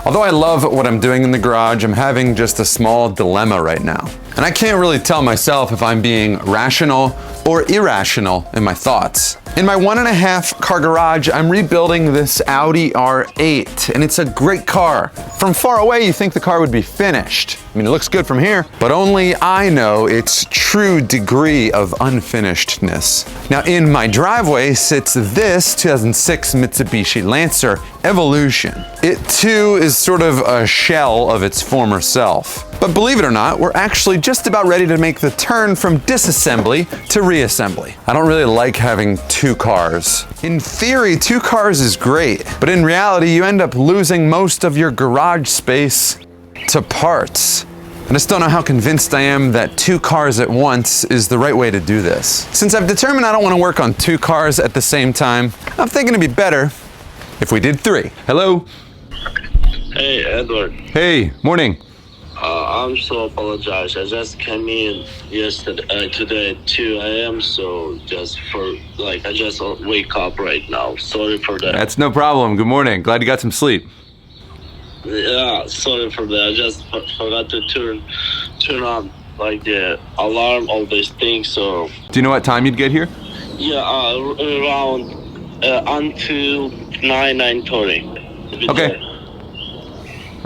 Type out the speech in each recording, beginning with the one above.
Although I love what I'm doing in the garage, I'm having just a small dilemma right now. And I can't really tell myself if I'm being rational or irrational in my thoughts. In my 1.5 car garage, I'm rebuilding this Audi R8, and it's a great car. From far away, you think the car would be finished. I mean, it looks good from here, but only I know its true degree of unfinishedness. Now, in my driveway sits this 2006 Mitsubishi Lancer Evolution. It too is sort of a shell of its former self. But believe it or not, we're actually just about ready to make the turn from disassembly to reassembly. I don't really like having 2 cars. In theory, 2 cars is great, but in reality, you end up losing most of your garage space to parts. I just don't know how convinced I am that 2 cars at once is the right way to do this. Since I've determined I don't want to work on 2 cars at the same time, I'm thinking it'd be better if we did 3. Hello? Hey, Edward. Hey, morning. I'm so apologize. I just came in today at 2 a.m. So I just wake up right now. Sorry for that. That's no problem. Good morning. Glad you got some sleep. Yeah, sorry for that. I just forgot to turn on like the alarm, all these things. So. Do you know what time you'd get here? Yeah, around until 9:30. Okay.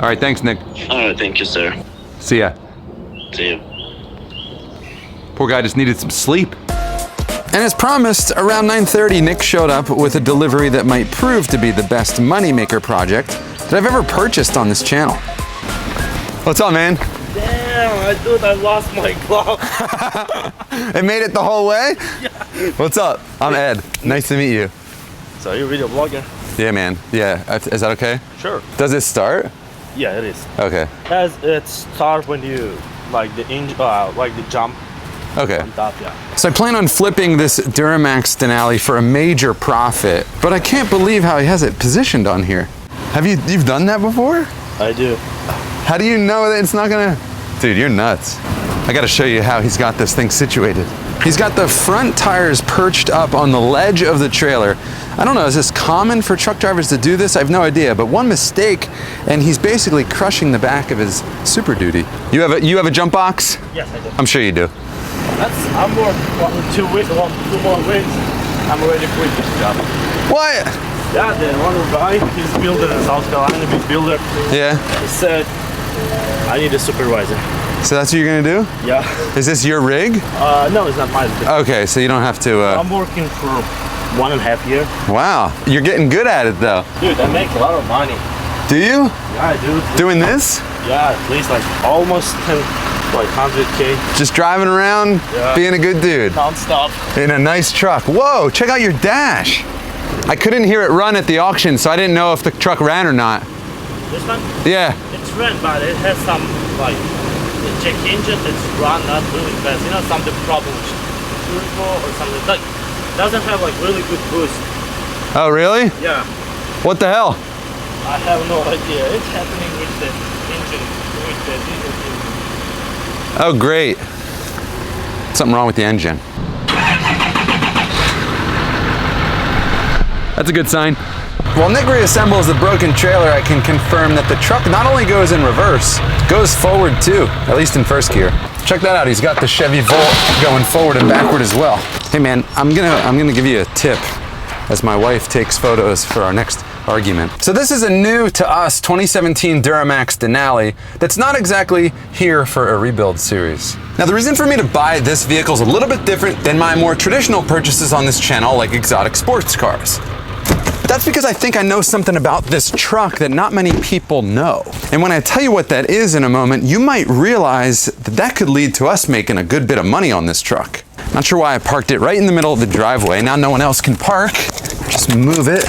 All right, thanks, Nick. All right, thank you, sir. See ya. See you. Poor guy just needed some sleep. And as promised, around 9:30, Nick showed up with a delivery that might prove to be the best moneymaker project that I've ever purchased on this channel. What's up, man? Damn, I lost my glove. It made it the whole way? Yeah. What's up? I'm Ed. Nice to meet you. So you're a video blogger? Yeah, man. Yeah. Is that okay? Sure. Does it start? Yeah, it is. Okay. As it starts when you like the jump. Okay. On top, yeah. So I plan on flipping this Duramax Denali for a major profit, but I can't believe how he has it positioned on here. You've done that before? I do. How do you know that it's not gonna? Dude, you're nuts. I gotta show you how he's got this thing situated. He's got the front tires perched up on the ledge of the trailer. I don't know, is this common for truck drivers to do this? I have no idea, but one mistake and he's basically crushing the back of his Super Duty. You have a jump box? Yes, I do. I'm sure you do. I'm more 2 more wins. I'm ready to quit this job. What? Yeah, the one guy, he's a builder in South Carolina, big builder. Yeah. He said, I need a supervisor. So that's what you're gonna do? Yeah. Is this your rig? No, it's not mine. Okay, so you don't have to. I'm working for 1.5 years. Wow, you're getting good at it though. Dude, I make a lot of money. Do you? Yeah, I do. Doing this? Yeah, at least like almost 100K. Just driving around, being a good dude. Non-stop. In a nice truck. Whoa, check out your dash. I couldn't hear it run at the auction, so I didn't know if the truck ran or not. This one? Yeah. It's ran, but it has some like the check engine. It's run not really fast. You know, some the problem with turbo or something. Like doesn't have like really good boost. Oh really? Yeah. What the hell? I have no idea. It's happening with the engine, with the diesel engine. Oh great. Something wrong with the engine. That's a good sign. While Nick reassembles the broken trailer, I can confirm that the truck not only goes in reverse, goes forward too, at least in first gear. Check that out, he's got the Chevy Volt going forward and backward as well. Hey man, I'm gonna give you a tip as my wife takes photos for our next argument. So this is a new to us 2017 Duramax Denali that's not exactly here for a rebuild series. Now the reason for me to buy this vehicle is a little bit different than my more traditional purchases on this channel, like exotic sports cars. But that's because I think I know something about this truck that not many people know. And when I tell you what that is in a moment, you might realize that that could lead to us making a good bit of money on this truck. Not sure why I parked it right in the middle of the driveway. Now no one else can park. Just move it.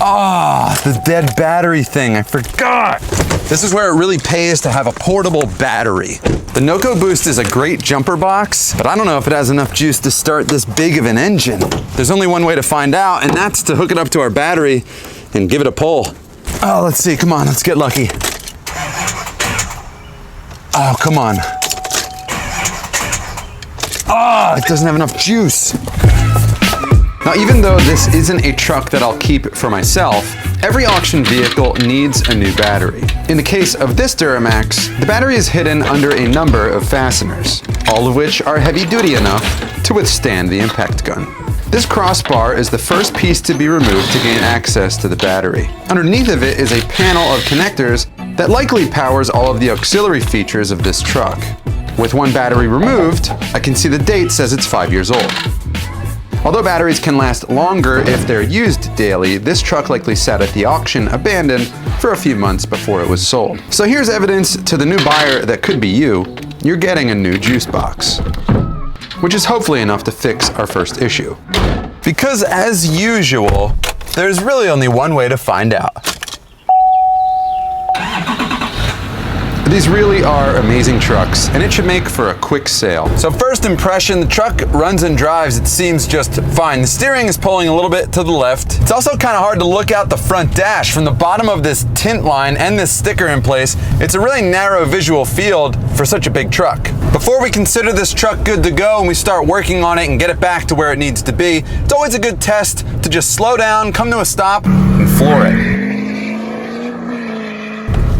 Ah, the dead battery thing, I forgot. This is where it really pays to have a portable battery. The Noco Boost is a great jumper box, but I don't know if it has enough juice to start this big of an engine. There's only one way to find out, and that's to hook it up to our battery and give it a pull. Oh, let's see, come on, let's get lucky. Oh, come on. Ah, it doesn't have enough juice. Now, even though this isn't a truck that I'll keep for myself, Every auction vehicle needs a new battery. In the case of this Duramax, the battery is hidden under a number of fasteners, all of which are heavy duty enough to withstand the impact gun. This crossbar is the first piece to be removed to gain access to the battery. Underneath of it is a panel of connectors that likely powers all of the auxiliary features of this truck. With one battery removed, I can see the date says it's 5 years old. Although batteries can last longer if they're used daily, this truck likely sat at the auction abandoned for a few months before it was sold. So here's evidence to the new buyer that could be you. You're getting a new juice box, which is hopefully enough to fix our first issue. Because as usual, there's really only one way to find out. These really are amazing trucks, and it should make for a quick sale. So first impression, the truck runs and drives, it seems just fine. The steering is pulling a little bit to the left. It's also kind of hard to look out the front dash. From the bottom of this tint line and this sticker in place, it's a really narrow visual field for such a big truck. Before we consider this truck good to go and we start working on it and get it back to where it needs to be, it's always a good test to just slow down, come to a stop, and floor it.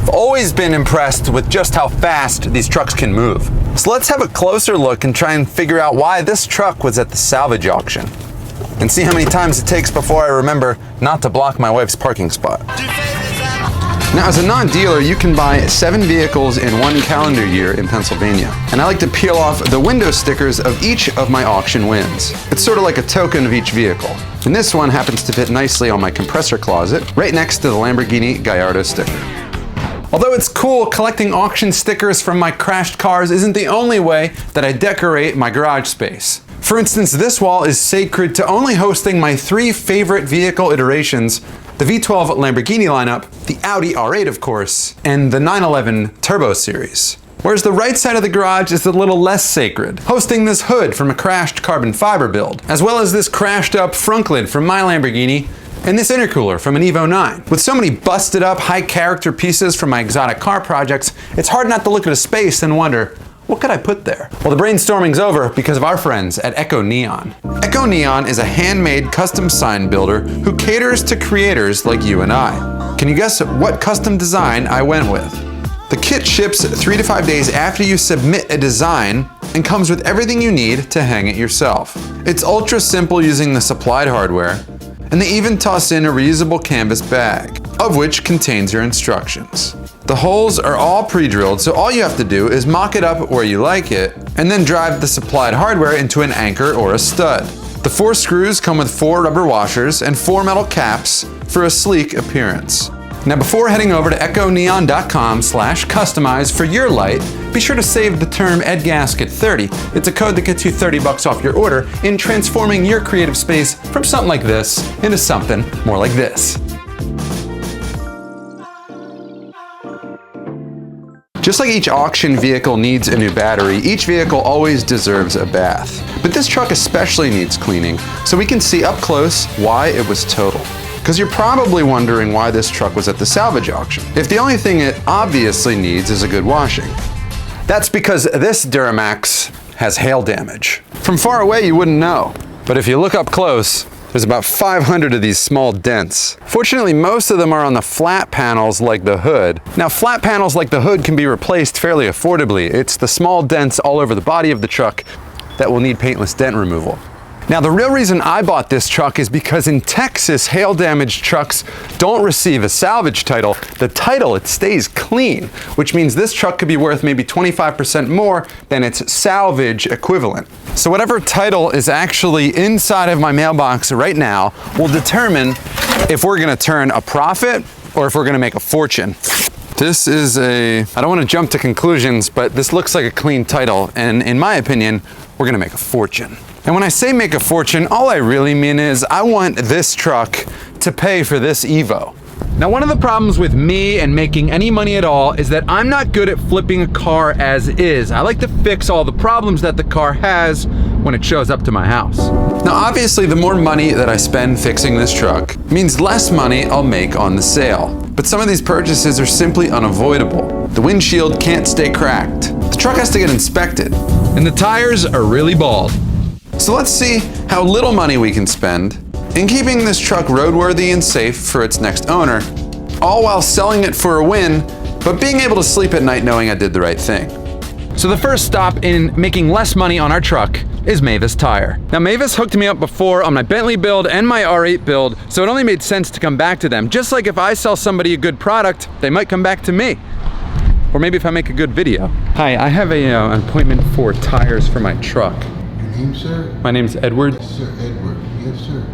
I've always been impressed with just how fast these trucks can move. So let's have a closer look and try and figure out why this truck was at the salvage auction, and see how many times it takes before I remember not to block my wife's parking spot. Now, as a non-dealer, you can buy 7 vehicles in 1 calendar year in Pennsylvania, and I like to peel off the window stickers of each of my auction wins. It's sort of like a token of each vehicle. And this one happens to fit nicely on my compressor closet, right next to the Lamborghini Gallardo sticker. Although it's cool, collecting auction stickers from my crashed cars isn't the only way that I decorate my garage space. For instance, this wall is sacred to only hosting my 3 favorite vehicle iterations: the V12 Lamborghini lineup, the Audi R8 of course, and the 911 Turbo Series. Whereas the right side of the garage is a little less sacred, hosting this hood from a crashed carbon fiber build, as well as this crashed up frunk lid from my Lamborghini, and this intercooler from an Evo 9. With so many busted up, high character pieces from my exotic car projects, it's hard not to look at a space and wonder, what could I put there? Well, the brainstorming's over because of our friends at Echo Neon. Echo Neon is a handmade custom sign builder who caters to creators like you and I. Can you guess what custom design I went with? The kit ships 3 to 5 days after you submit a design and comes with everything you need to hang it yourself. It's ultra simple using the supplied hardware, and they even toss in a reusable canvas bag, of which contains your instructions. The holes are all pre-drilled, so all you have to do is mock it up where you like it, and then drive the supplied hardware into an anchor or a stud. The 4 screws come with 4 rubber washers and 4 metal caps for a sleek appearance. Now, before heading over to echoneon.com/customize for your light, be sure to save the term EdGasket30. It's a code that gets you $30 off your order in transforming your creative space from something like this into something more like this. Just like each auction vehicle needs a new battery, each vehicle always deserves a bath. But this truck especially needs cleaning, so we can see up close why it was totaled. Because you're probably wondering why this truck was at the salvage auction, if the only thing it obviously needs is a good washing. That's because this Duramax has hail damage. From far away you wouldn't know, but if you look up close, there's about 500 of these small dents. Fortunately, most of them are on the flat panels like the hood. Now, flat panels like the hood can be replaced fairly affordably. It's the small dents all over the body of the truck that will need paintless dent removal. Now, the real reason I bought this truck is because in Texas, hail-damaged trucks don't receive a salvage title. The title, it stays clean, which means this truck could be worth maybe 25% more than its salvage equivalent. So whatever title is actually inside of my mailbox right now will determine if we're gonna turn a profit or if we're gonna make a fortune. This is I don't wanna jump to conclusions, but this looks like a clean title, and in my opinion, we're gonna make a fortune. And when I say make a fortune, all I really mean is I want this truck to pay for this Evo. Now, one of the problems with me and making any money at all is that I'm not good at flipping a car as is. I like to fix all the problems that the car has when it shows up to my house. Now, obviously, the more money that I spend fixing this truck means less money I'll make on the sale. But some of these purchases are simply unavoidable. The windshield can't stay cracked. The truck has to get inspected. And the tires are really bald. So let's see how little money we can spend in keeping this truck roadworthy and safe for its next owner, all while selling it for a win, but being able to sleep at night knowing I did the right thing. So the first stop in making less money on our truck is Mavis Tire. Now Mavis hooked me up before on my Bentley build and my R8 build, so it only made sense to come back to them. Just like if I sell somebody a good product, they might come back to me. Or maybe if I make a good video. Hi, I have an appointment for tires for my truck. Your name, sir? My name's Edward. Yes, sir, Edward. Yes, sir.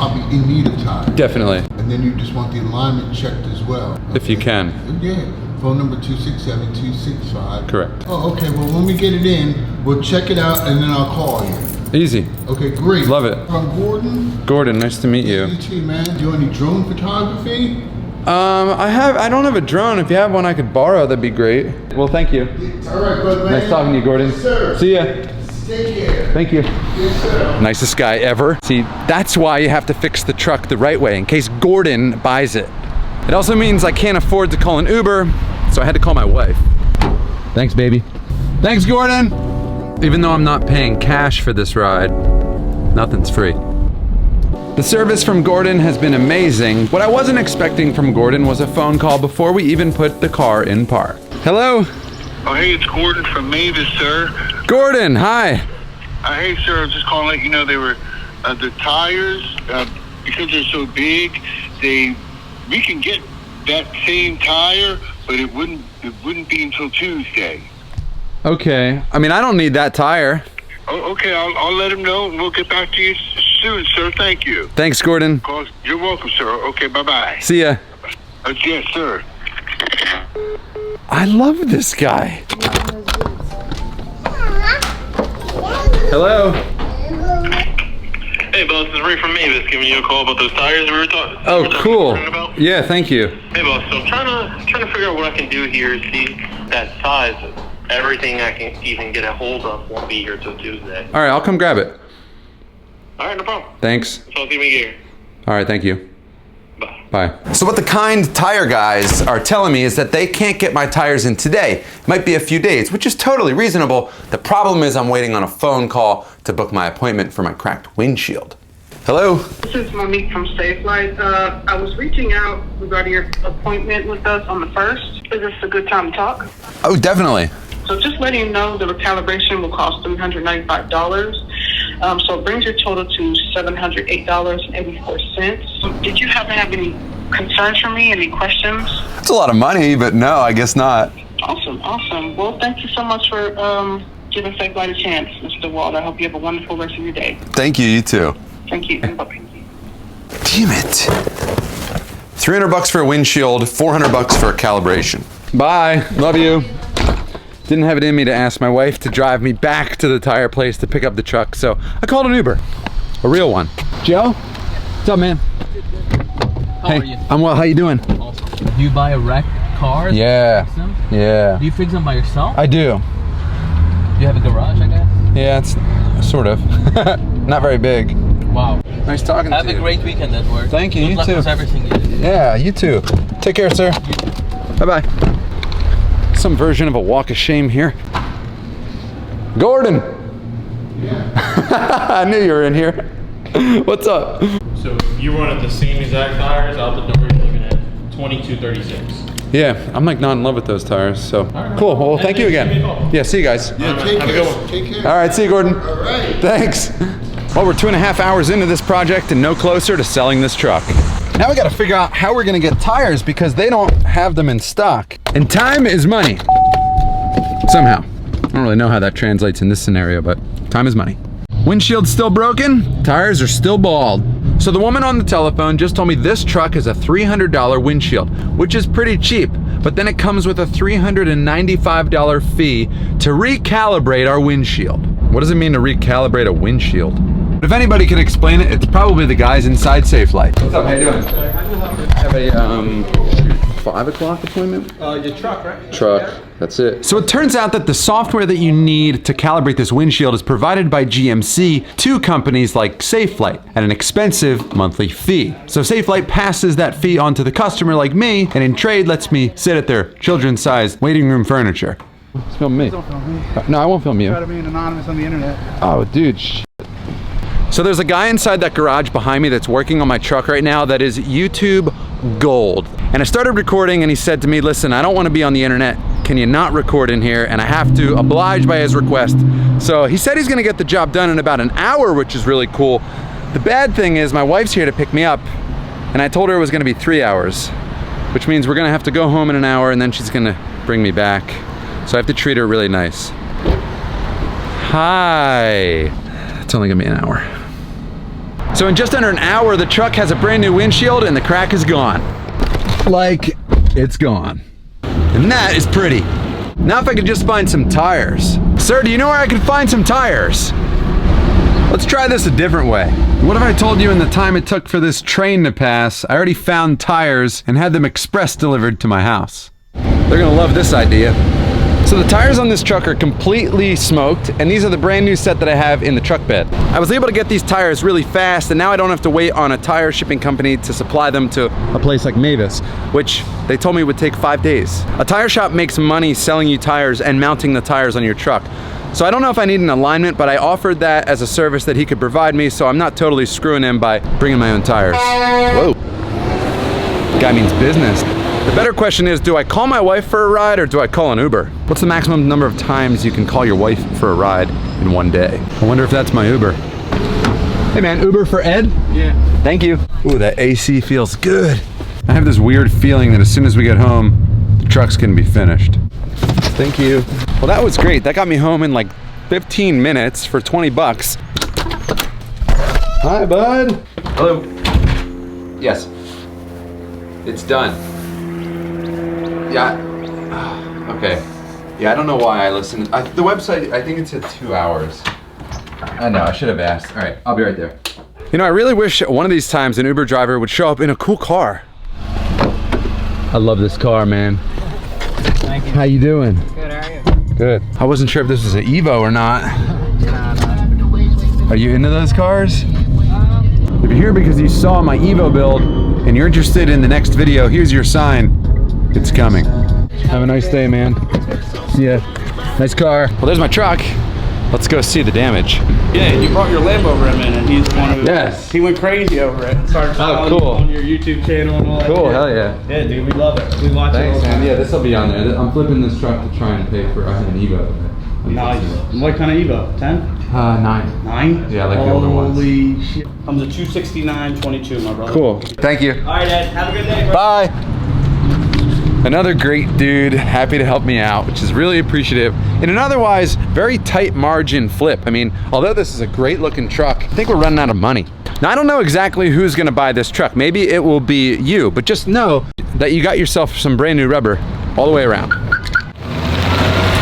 I'll be in need of time. Definitely. And then you just want the alignment checked as well. Okay. If you can. Yeah. Phone number 267-265. Correct. Oh, okay. Well, when we get it in, we'll check it out and then I'll call you. Easy. Okay, great. Love it. From Gordon. Gordon, nice to meet you. You too, man. Do you want any drone photography? I don't have a drone. If you have one I could borrow, that'd be great. Well, thank you. All right, brother, man. Nice talking to you, Gordon. Yes, sir. See ya. Take care. Thank you. Yes, sir. Nicest guy ever. See, that's why you have to fix the truck the right way, in case Gordon buys it. It also means I can't afford to call an Uber, so I had to call my wife. Thanks, baby. Thanks, Gordon. Even though I'm not paying cash for this ride, nothing's free. The service from Gordon has been amazing. What I wasn't expecting from Gordon was a phone call before we even put the car in park. Hello? Oh, hey, it's Gordon from Mavis, sir. Gordon, hi. Hey, sir, I was just calling to let you know they were, the tires, because they're so big, we can get that same tire, but it wouldn't be until Tuesday. Okay, I mean, I don't need that tire. Oh, okay, I'll let him know, and we'll get back to you soon, sir. Thank you. Thanks, Gordon. You're welcome, sir. Okay, bye-bye. See ya. Yes, sir. I love this guy. Hello? Hey, boss, it's Ray from Mavis giving you a call about those tires we were talking Cool. about. Yeah, thank you. Hey, boss, so I'm trying to figure out what I can do here, see that size. Everything I can even get a hold of won't be here till Tuesday. All right, I'll come grab it. All right, no problem. Thanks. So I'll see you when you get here. All right, thank you. Bye. Bye. So what the kind tire guys are telling me is that they can't get my tires in today. It might be a few days, which is totally reasonable. The problem is I'm waiting on a phone call to book my appointment for my cracked windshield. Hello? This is Monique from SafeLight. I was reaching out regarding your appointment with us on the 1st. Is this a good time to talk? Oh, definitely. So just letting you know the recalibration will cost $395. So it brings your total to $708.84. Did you happen to have any concerns for me? Any questions? It's a lot of money, but no, I guess not. Awesome, awesome. Well, thank you so much for giving SafeLight a chance, Mr. Wald. I hope you have a wonderful rest of your day. Thank you, you too. Thank you. Bye-bye. Damn it. $300 for a windshield, $400 for a calibration. Bye, love you. Didn't have it in me to ask my wife to drive me back to the tire place to pick up the truck, so I called an Uber, a real one. Joe? What's up, man? How are you? I'm well, how you doing? Awesome. Do you buy a wrecked car? Yeah, Fix them? yeah. Do you fix them by yourself? I do. Do you have a garage, I guess? Yeah, it's sort of. Not very big. Wow. Nice talking Have to you. a great weekend at work. Thank you, Good you luck too. with everything you do. Yeah, you too. Take care, sir. Bye-bye. Some version of a walk of shame here. Gordon! Yeah. I knew you were in here. What's up? So you wanted the same exact tires out the door, you're looking at 2236. Yeah, I'm like not in love with those tires, so. right. Cool, well, thank you Give me a again. call. Yeah, see you guys. Yeah, take Have a care. good one. Take care. All right, see you, Gordon. All right. Thanks. Well, we're 2.5 hours into this project and no closer to selling this truck. Now we gotta figure out how we're gonna get tires because they don't have them in stock. And time is money. Somehow. I don't really know how that translates in this scenario, but time is money. Windshield's still broken, tires are still bald. So the woman on the telephone just told me this truck is a $300 windshield, which is pretty cheap, but then it comes with a $395 fee to recalibrate our windshield. What does it mean to recalibrate a windshield? If anybody can explain it, it's probably the guys inside SafeLight. What's up, how you doing? I have a 5 o'clock appointment? Your truck, right? Truck, that's it. So it turns out that the software that you need to calibrate this windshield is provided by GMC to companies like SafeLight at an expensive monthly fee. So SafeLight passes that fee on to the customer like me, and in trade lets me sit at their children's-sized waiting room furniture. Film me. Don't film me. No, I won't film you. Try to be anonymous on the internet. Oh, dude, So there's a guy inside that garage behind me that's working on my truck right now that is YouTube gold. And I started recording and he said to me, listen, I don't want to be on the internet. Can you not record in here? And I have to oblige by his request. So he said he's gonna get the job done in about an hour, which is really cool. The bad thing is my wife's here to pick me up and I told her it was gonna be 3 hours, which means we're gonna have to go home in an hour and then she's gonna bring me back. So I have to treat her really nice. Hi. It's only gonna be an hour. So in just under an hour, the truck has a brand new windshield and the crack is gone. Like, it's gone. And that is pretty. Now if I could just find some tires. Sir, do you know where I could find some tires? Let's try this a different way. What if I told you in the time it took for this train to pass, I already found tires and had them express delivered to my house? They're gonna love this idea. So the tires on this truck are completely smoked, and these are the brand new set that I have in the truck bed. I was able to get these tires really fast, and now I don't have to wait on a tire shipping company to supply them to a place like Mavis, which they told me would take 5 days. A tire shop makes money selling you tires and mounting the tires on your truck. So I don't know if I need an alignment, but I offered that as a service that he could provide me, so I'm not totally screwing him by bringing my own tires. Whoa. Guy means business. The better question is, do I call my wife for a ride or do I call an Uber? What's the maximum number of times you can call your wife for a ride in one day? I wonder if that's my Uber. Hey man, Uber for Ed? Yeah. Thank you. Ooh, that AC feels good. I have this weird feeling that as soon as we get home, the truck's gonna be finished. Thank you. Well, that was great. That got me home in like 15 minutes for 20 bucks. Hi, bud. Hello. Yes. It's done. Yeah. Okay. Yeah, I don't know why I listened. The website, I think it said 2 hours. I know, I should have asked. All right, I'll be right there. You know, I really wish one of these times an Uber driver would show up in a cool car. I love this car, man. Thank you. How you doing? Good, how are you? Good. I wasn't sure if this was an Evo or not. Are you into those cars? If you're here because you saw my Evo build and you're interested in the next video, here's your sign. It's coming. Have a nice day, man. See ya. Nice car. Well, there's my truck. Let's go see the damage. Yeah, you brought your Lambo over him in, and he's one of Yes. He went crazy over it. Started following cool. you on your YouTube channel and all that. Cool, shit. hell yeah. Yeah, dude, we love it. We watch Thanks, it. man. Yeah, this will be on there. I'm flipping this truck to try and pay for, I have an Evo. Nice. What kind of Evo? 10? 9. 9? Yeah, I like the older ones. Holy shit. Comes a 269.22, my brother. Cool. Thank you. All right, Ed. Have a good day, bro. Bye. Another great dude, happy to help me out, which is really appreciative. In an otherwise very tight margin flip. I mean, although this is a great looking truck, I think we're running out of money. Now, I don't know exactly who's gonna buy this truck. Maybe it will be you, but just know that you got yourself some brand new rubber all the way around.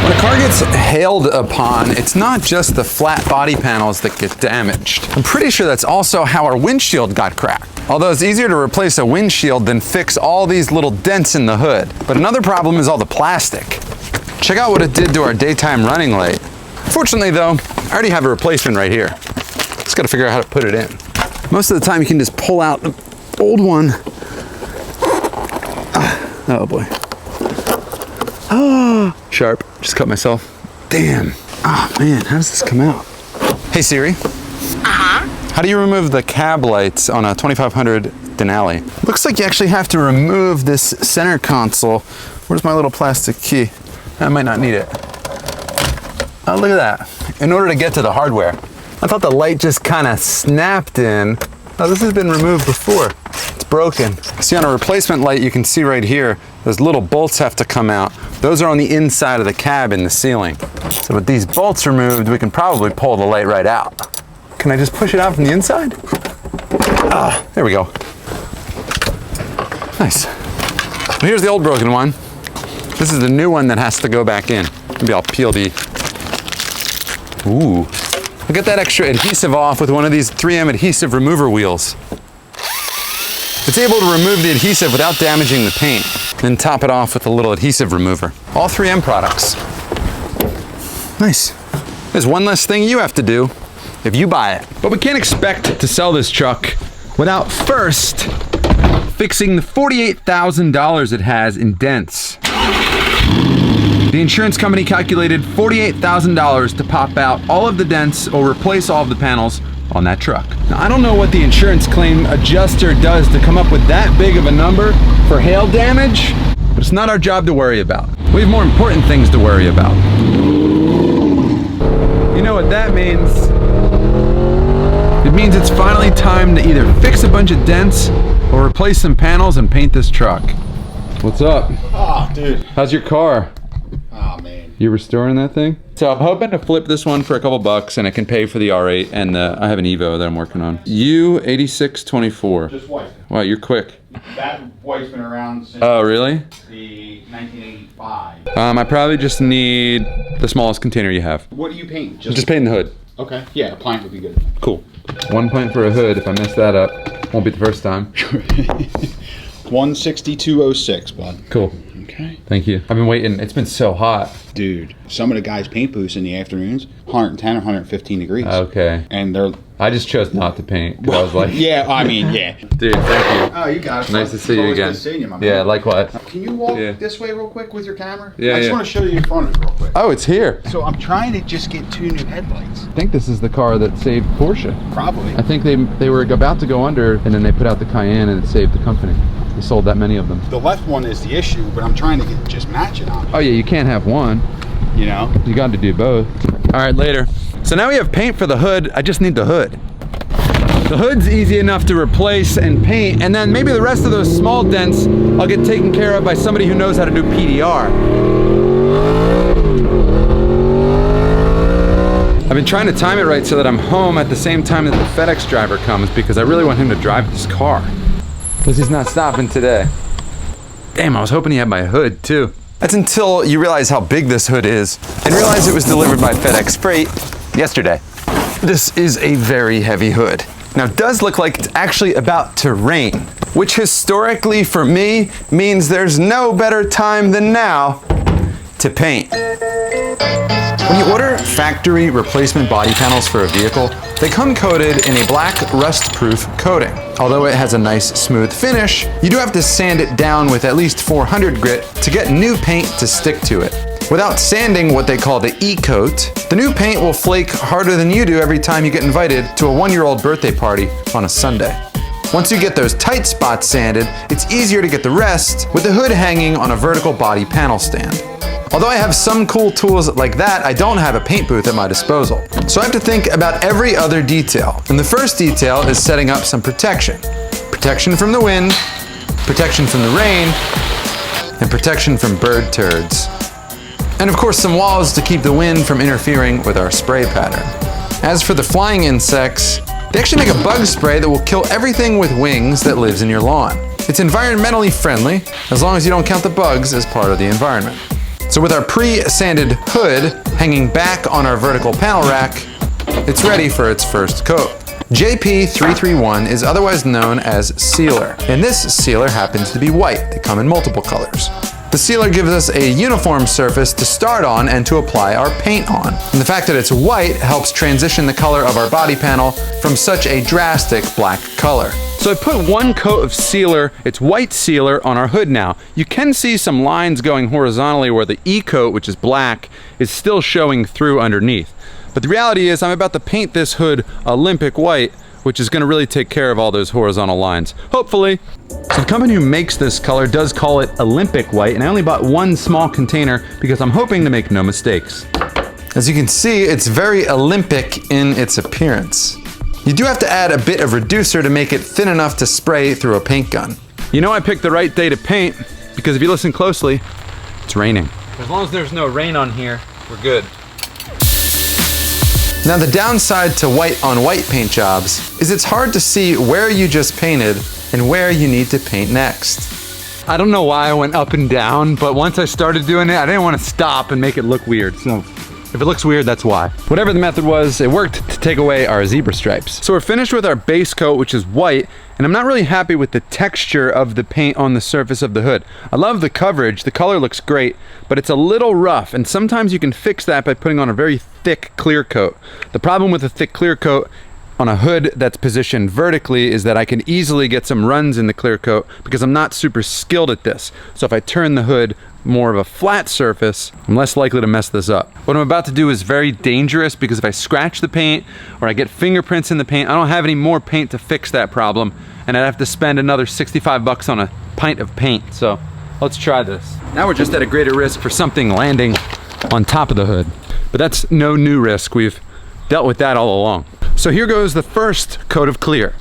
When a car gets hailed upon, it's not just the flat body panels that get damaged. I'm pretty sure that's also how our windshield got cracked. Although it's easier to replace a windshield than fix all these little dents in the hood. But another problem is all the plastic. Check out what it did to our daytime running light. Fortunately though, I already have a replacement right here. Just gotta figure out how to put it in. Most of the time you can just pull out the old one. Oh boy. Oh, sharp. Just cut myself. Damn. Oh man, how does this come out? Hey Siri. How do you remove the cab lights on a 2500 Denali? Looks like you actually have to remove this center console. Where's my little plastic key? I might not need it. Oh, look at that. In order to get to the hardware. I thought the light just kind of snapped in. Oh, this has been removed before. It's broken. See, on a replacement light, you can see right here, those little bolts have to come out. Those are on the inside of the cab in the ceiling. So with these bolts removed, we can probably pull the light right out. Can I just push it out from the inside? Ah, there we go. Nice. Well, here's the old broken one. This is the new one that has to go back in. Maybe I'll peel the... Ooh. I'll get that extra adhesive off with one of these 3M adhesive remover wheels. It's able to remove the adhesive without damaging the paint. Then top it off with a little adhesive remover. All 3M products. Nice. There's one less thing you have to do if you buy it. But we can't expect to sell this truck without first fixing the $48,000 it has in dents. The insurance company calculated $48,000 to pop out all of the dents or replace all of the panels on that truck. Now, I don't know what the insurance claim adjuster does to come up with that big of a number for hail damage, but it's not our job to worry about. We have more important things to worry about. You know what that means? It means it's finally time to either fix a bunch of dents or replace some panels and paint this truck. What's up? Oh, dude. How's your car? Oh, man. You restoring that thing? So I'm hoping to flip this one for a couple bucks and I can pay for the R8 and I have an Evo that I'm working on. U8624. Just white. Wow, you're quick. That white's been around since Oh, really? the 1985. I probably just need the smallest container you have. What do you paint? Just painting the hood. Okay. Yeah, a pint would be good. Cool. 1 pint for a hood. If I mess that up, won't be the first time. 162.06, bud. Cool. Okay. Thank you. I've been waiting. It's been so hot. Dude, some of the guys' paint booths in the afternoons, 110 or 115 degrees. Okay. And they're... I just chose not to paint because I was like... Yeah, I mean, yeah. Dude, thank you. Oh, you got it. Nice to see you Always again. good seeing you, my Yeah, man. likewise. Can you walk Yeah. this way real quick with your camera? Yeah, I just yeah. want to show you in front of it real quick. Oh, it's here. So I'm trying to just get 2 new headlights. I think this is the car that saved Porsche. Probably. I think they were about to go under and then they put out the Cayenne and it saved the company. They sold that many of them. The left one is the issue, but I'm trying to get just match it on. Oh yeah, you can't have one. You know? You got to do both. All right, later. So now we have paint for the hood. I just need the hood. The hood's easy enough to replace and paint, and then maybe the rest of those small dents I'll get taken care of by somebody who knows how to do PDR. I've been trying to time it right so that I'm home at the same time that the FedEx driver comes because I really want him to drive this car. Because he's not stopping today. Damn, I was hoping he had my hood too. That's until you realize how big this hood is and realize it was delivered by FedEx Freight yesterday. This is a very heavy hood. Now it does look like it's actually about to rain, which historically for me means there's no better time than now to paint. When you order factory replacement body panels for a vehicle, they come coated in a black rust-proof coating. Although it has a nice smooth finish, you do have to sand it down with at least 400 grit to get new paint to stick to it. Without sanding what they call the E-coat, the new paint will flake harder than you do every time you get invited to a 1-year-old birthday party on a Sunday. Once you get those tight spots sanded, it's easier to get the rest with the hood hanging on a vertical body panel stand. Although I have some cool tools like that, I don't have a paint booth at my disposal. So I have to think about every other detail. And the first detail is setting up some protection. Protection from the wind, protection from the rain, and protection from bird turds. And of course some walls to keep the wind from interfering with our spray pattern. As for the flying insects, they actually make a bug spray that will kill everything with wings that lives in your lawn. It's environmentally friendly, as long as you don't count the bugs as part of the environment. So with our pre-sanded hood hanging back on our vertical panel rack, it's ready for its first coat. JP331 is otherwise known as sealer, and this sealer happens to be white. They come in multiple colors. The sealer gives us a uniform surface to start on and to apply our paint on. And the fact that it's white helps transition the color of our body panel from such a drastic black color. So I put 1 coat of sealer, it's white sealer, on our hood now. You can see some lines going horizontally where the E-coat, which is black, is still showing through underneath. But the reality is I'm about to paint this hood Olympic white, which is gonna really take care of all those horizontal lines. Hopefully. So the company who makes this color does call it Olympic white, and I only bought 1 small container because I'm hoping to make no mistakes. As you can see, it's very Olympic in its appearance. You do have to add a bit of reducer to make it thin enough to spray through a paint gun. You know I picked the right day to paint because if you listen closely, it's raining. As long as there's no rain on here, we're good. Now the downside to white on white paint jobs is it's hard to see where you just painted and where you need to paint next. I don't know why I went up and down, but once I started doing it, I didn't want to stop and make it look weird. So if it looks weird, that's why. Whatever the method was, it worked to take away our zebra stripes. So we're finished with our base coat, which is white, and I'm not really happy with the texture of the paint on the surface of the hood. I love the coverage, the color looks great, but it's a little rough, and sometimes you can fix that by putting on a very thick clear coat. The problem with a thick clear coat on a hood that's positioned vertically is that I can easily get some runs in the clear coat because I'm not super skilled at this. So if I turn the hood more of a flat surface, I'm less likely to mess this up. What I'm about to do is very dangerous because if I scratch the paint or I get fingerprints in the paint, I don't have any more paint to fix that problem, and I'd have to spend another 65 bucks on a pint of paint. So let's try this. Now we're just at a greater risk for something landing on top of the hood, but that's no new risk. We've dealt with that all along. So here goes the first coat of clear.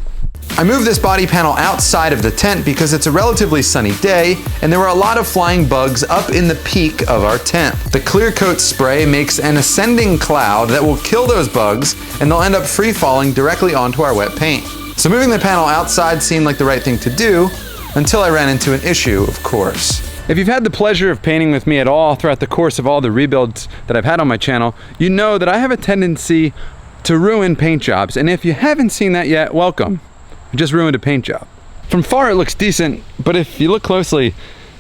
I moved this body panel outside of the tent because it's a relatively sunny day and there were a lot of flying bugs up in the peak of our tent. The clear coat spray makes an ascending cloud that will kill those bugs and they'll end up free falling directly onto our wet paint. So moving the panel outside seemed like the right thing to do until I ran into an issue, of course. If you've had the pleasure of painting with me at all throughout the course of all the rebuilds that I've had on my channel, you know that I have a tendency to ruin paint jobs, and if you haven't seen that yet, welcome. I just ruined a paint job. From far it looks decent, but if you look closely,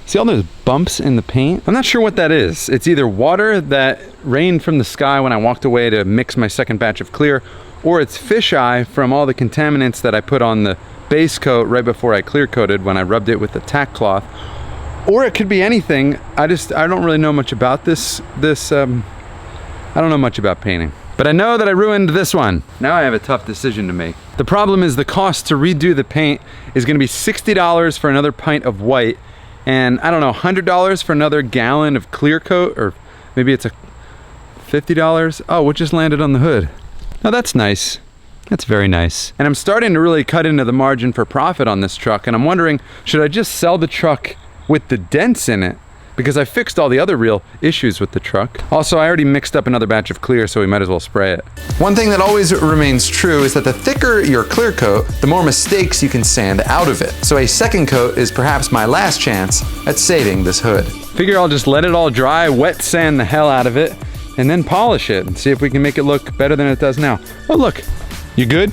see all those bumps in the paint? I'm not sure what that is. It's either water that rained from the sky when I walked away to mix my second batch of clear, or it's fisheye from all the contaminants that I put on the base coat right before I clear coated when I rubbed it with the tack cloth. Or it could be anything. I don't really know much about this. I don't know much about painting. But I know that I ruined this one. Now I have a tough decision to make. The problem is the cost to redo the paint is gonna be $60 for another pint of white, and I don't know, $100 for another gallon of clear coat, or maybe it's a $50. Oh, what just landed on the hood? Oh, that's nice. That's very nice. And I'm starting to really cut into the margin for profit on this truck, and I'm wondering, should I just sell the truck with the dents in it? Because I fixed all the other real issues with the truck. Also, I already mixed up another batch of clear, so we might as well spray it. One thing that always remains true is that the thicker your clear coat, the more mistakes you can sand out of it. So a second coat is perhaps my last chance at saving this hood. Figure I'll just let it all dry, wet sand the hell out of it, and then polish it and see if we can make it look better than it does now. Oh, look, you good?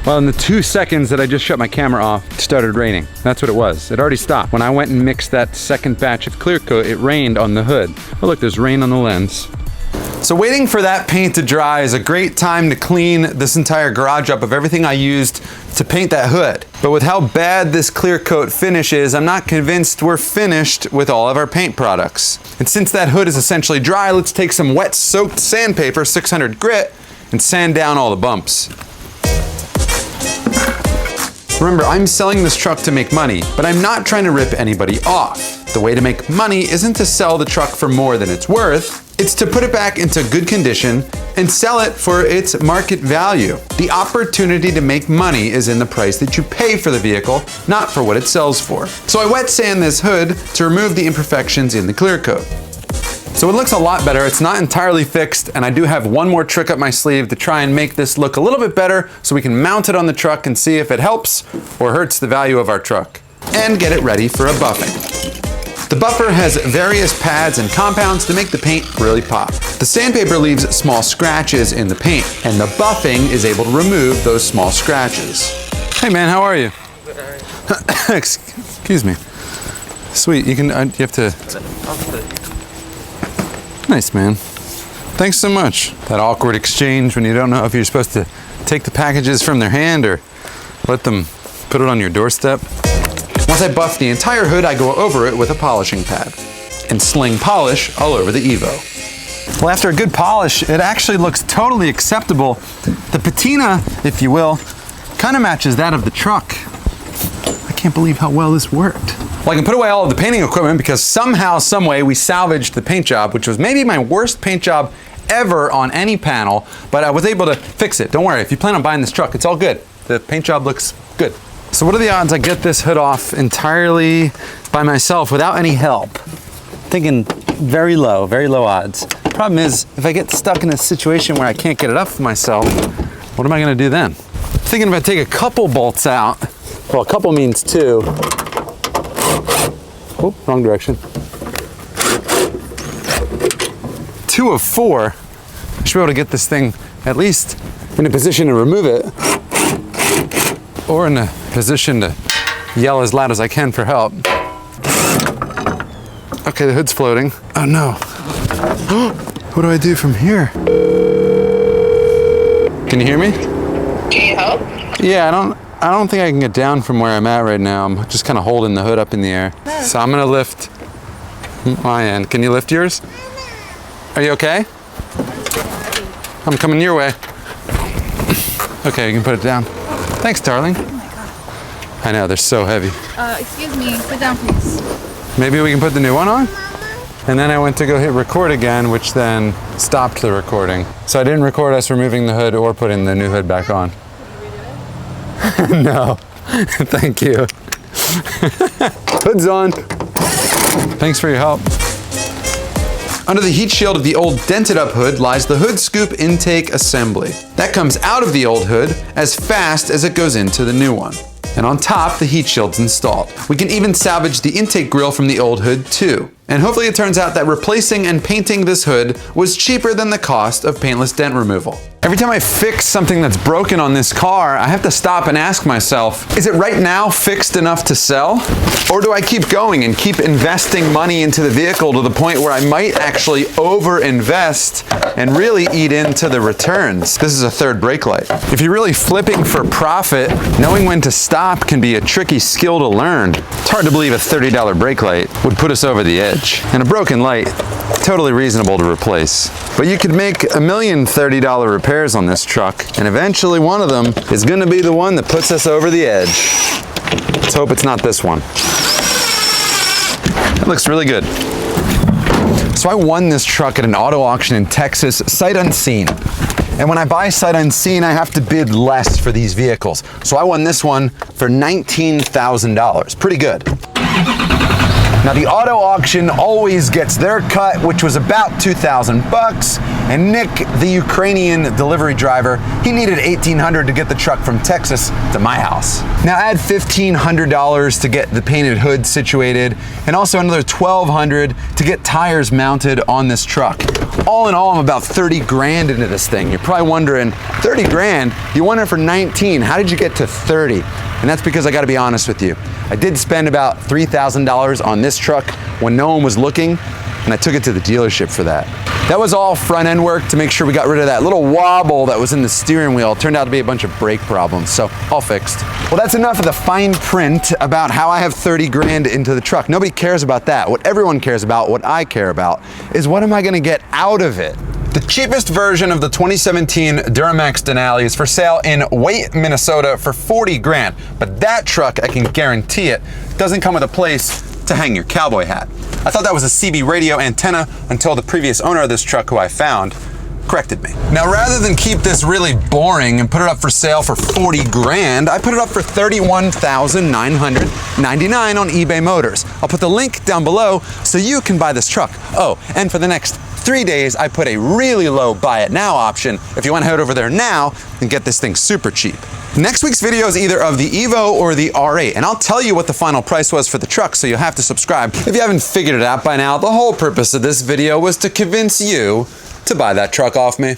Well, in the 2 seconds that I just shut my camera off, it started raining. That's what it was. It already stopped. When I went and mixed that second batch of clear coat, it rained on the hood. Oh look, there's rain on the lens. So waiting for that paint to dry is a great time to clean this entire garage up of everything I used to paint that hood. But with how bad this clear coat finish is, I'm not convinced we're finished with all of our paint products. And since that hood is essentially dry, let's take some wet soaked sandpaper, 600 grit, and sand down all the bumps. Remember, I'm selling this truck to make money, but I'm not trying to rip anybody off. The way to make money isn't to sell the truck for more than it's worth, it's to put it back into good condition and sell it for its market value. The opportunity to make money is in the price that you pay for the vehicle, not for what it sells for. So I wet sand this hood to remove the imperfections in the clear coat. So it looks a lot better. It's not entirely fixed, and I do have one more trick up my sleeve to try and make this look a little bit better so we can mount it on the truck and see if it helps or hurts the value of our truck. And get it ready for a buffing. The buffer has various pads and compounds to make the paint really pop. The sandpaper leaves small scratches in the paint, and the buffing is able to remove those small scratches. Hey man, how are you? Excuse me. Sweet, you have to... Nice, man. Thanks so much. That awkward exchange when you don't know if you're supposed to take the packages from their hand or let them put it on your doorstep. Once I buff the entire hood, I go over it with a polishing pad and sling polish all over the Evo. Well, after a good polish, it actually looks totally acceptable. The patina, if you will, kind of matches that of the truck. I can't believe how well this worked. Well, I can put away all of the painting equipment because somehow, some way, we salvaged the paint job, which was maybe my worst paint job ever on any panel, but I was able to fix it. Don't worry, if you plan on buying this truck, it's all good. The paint job looks good. So what are the odds I get this hood off entirely by myself without any help? Thinking very low odds. Problem is, if I get stuck in a situation where I can't get it up for myself, what am I gonna do then? Thinking if I take a couple bolts out, well, a couple means 2. Oh, wrong direction. 2 of 4. I should be able to get this thing at least in a position to remove it, or in a position to yell as loud as I can for help. Okay, the hood's floating. Oh no. What do I do from here? Can you hear me? Do you help? Yeah, I don't think I can get down from where I'm at right now. I'm just kind of holding the hood up in the air. So I'm gonna lift my end. Can you lift yours? Are you okay? I'm coming your way. Okay, you can put it down. Thanks, darling. Oh my God. I know, they're so heavy. Excuse me, sit down, please. Maybe we can put the new one on? And then I went to go hit record again, which then stopped the recording. So I didn't record us removing the hood or putting the new hood back on. No, thank you. Hood's on. Thanks for your help. Under the heat shield of the old dented up hood lies the hood scoop intake assembly. That comes out of the old hood as fast as it goes into the new one. And on top, the heat shield's installed. We can even salvage the intake grill from the old hood too. And hopefully it turns out that replacing and painting this hood was cheaper than the cost of paintless dent removal. Every time I fix something that's broken on this car, I have to stop and ask myself, is it right now fixed enough to sell? Or do I keep going and keep investing money into the vehicle to the point where I might actually over-invest and really eat into the returns? This is a third brake light. If you're really flipping for profit, knowing when to stop can be a tricky skill to learn. It's hard to believe a $30 brake light would put us over the edge. And a broken light, totally reasonable to replace. But you could make $1 million $30 repairs on this truck, and eventually one of them is gonna be the one that puts us over the edge. Let's hope it's not this one. That looks really good. So I won this truck at an auto auction in Texas, sight unseen. And when I buy sight unseen, I have to bid less for these vehicles. So I won this one for $19,000, pretty good. Now the auto auction always gets their cut, which was about 2,000 bucks. And Nick, the Ukrainian delivery driver, he needed $1,800 to get the truck from Texas to my house. Now add $1,500 to get the painted hood situated, and also another $1,200 to get tires mounted on this truck. All in all, I'm about 30 grand into this thing. You're probably wondering, 30 grand? You won it for 19, how did you get to 30? And that's because I gotta be honest with you. I did spend about $3,000 on this truck when no one was looking, and I took it to the dealership for that. That was all front end work to make sure we got rid of that little wobble that was in the steering wheel. It turned out to be a bunch of brake problems, so all fixed. Well, that's enough of the fine print about how I have 30 grand into the truck. Nobody cares about that. What everyone cares about, what I care about, is what am I gonna get out of it? The cheapest version of the 2017 Duramax Denali is for sale in Waite, Minnesota for 40 grand. But that truck, I can guarantee it, doesn't come with a place to hang your cowboy hat. I thought that was a CB radio antenna until the previous owner of this truck, who I found, corrected me. Now, rather than keep this really boring and put it up for sale for 40 grand, I put it up for $31,999 on eBay Motors. I'll put the link down below so you can buy this truck. Oh, and for the next 3 days, I put a really low buy it now option. If you want to head over there now and get this thing super cheap. Next week's video is either of the Evo or the R8, and I'll tell you what the final price was for the truck, so you'll have to subscribe. If you haven't figured it out by now, the whole purpose of this video was to convince you to buy that truck off me.